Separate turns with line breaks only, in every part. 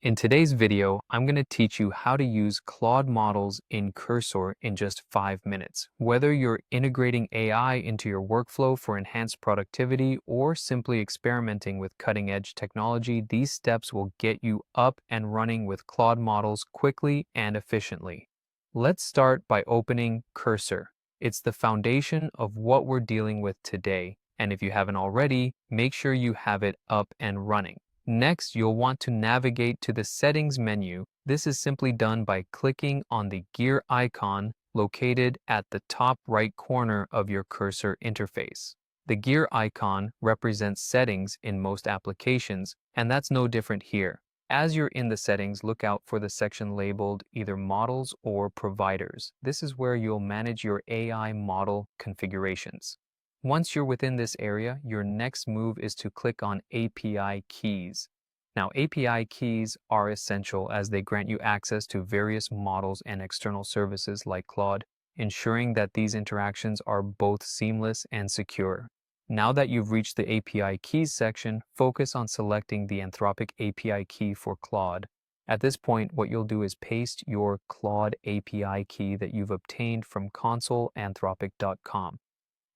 In today's video, I'm going to teach you how to use Claude models in Cursor in just 5 minutes. Whether you're integrating AI into your workflow for enhanced productivity or simply experimenting with cutting-edge technology, these steps will get you up and running with Claude models quickly and efficiently. Let's start by opening Cursor. It's the foundation of what we're dealing with today, and if you haven't already, make sure you have it up and running. Next, you'll want to navigate to the Settings menu. This is simply done by clicking on the gear icon located at the top right corner of your cursor interface. The gear icon represents settings in most applications, and that's no different here. As you're in the settings, look out for the section labeled either Models or Providers. This is where you'll manage your AI model configurations. Once you're within this area, your next move is to click on API keys. Now, API keys are essential as they grant you access to various models and external services like Claude, ensuring that these interactions are both seamless and secure. Now that you've reached the API keys section, focus on selecting the Anthropic API key for Claude. At this point, what you'll do is paste your Claude API key that you've obtained from consoleanthropic.com.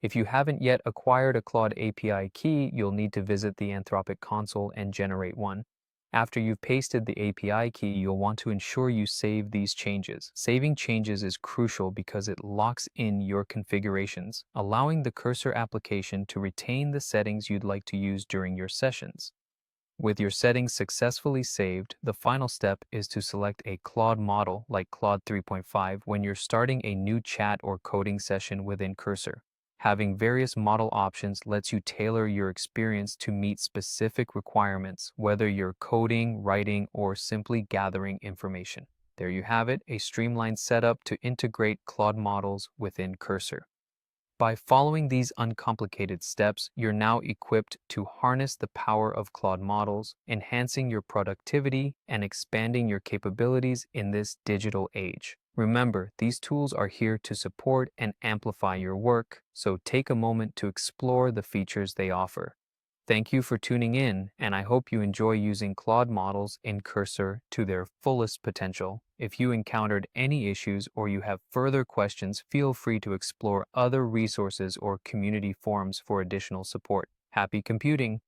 If you haven't yet acquired a Claude API key, you'll need to visit the Anthropic console and generate one. After you've pasted the API key, you'll want to ensure you save these changes. Saving changes is crucial because it locks in your configurations, allowing the Cursor application to retain the settings you'd like to use during your sessions. With your settings successfully saved, the final step is to select a Claude model like Claude 3.5 when you're starting a new chat or coding session within Cursor. Having various model options lets you tailor your experience to meet specific requirements, whether you're coding, writing, or simply gathering information. There you have it, a streamlined setup to integrate Claude models within Cursor. By following these uncomplicated steps, you're now equipped to harness the power of Claude models, enhancing your productivity and expanding your capabilities in this digital age. Remember, these tools are here to support and amplify your work, so take a moment to explore the features they offer. Thank you for tuning in, and I hope you enjoy using Claude models in Cursor to their fullest potential. If you encountered any issues or you have further questions, feel free to explore other resources or community forums for additional support. Happy computing!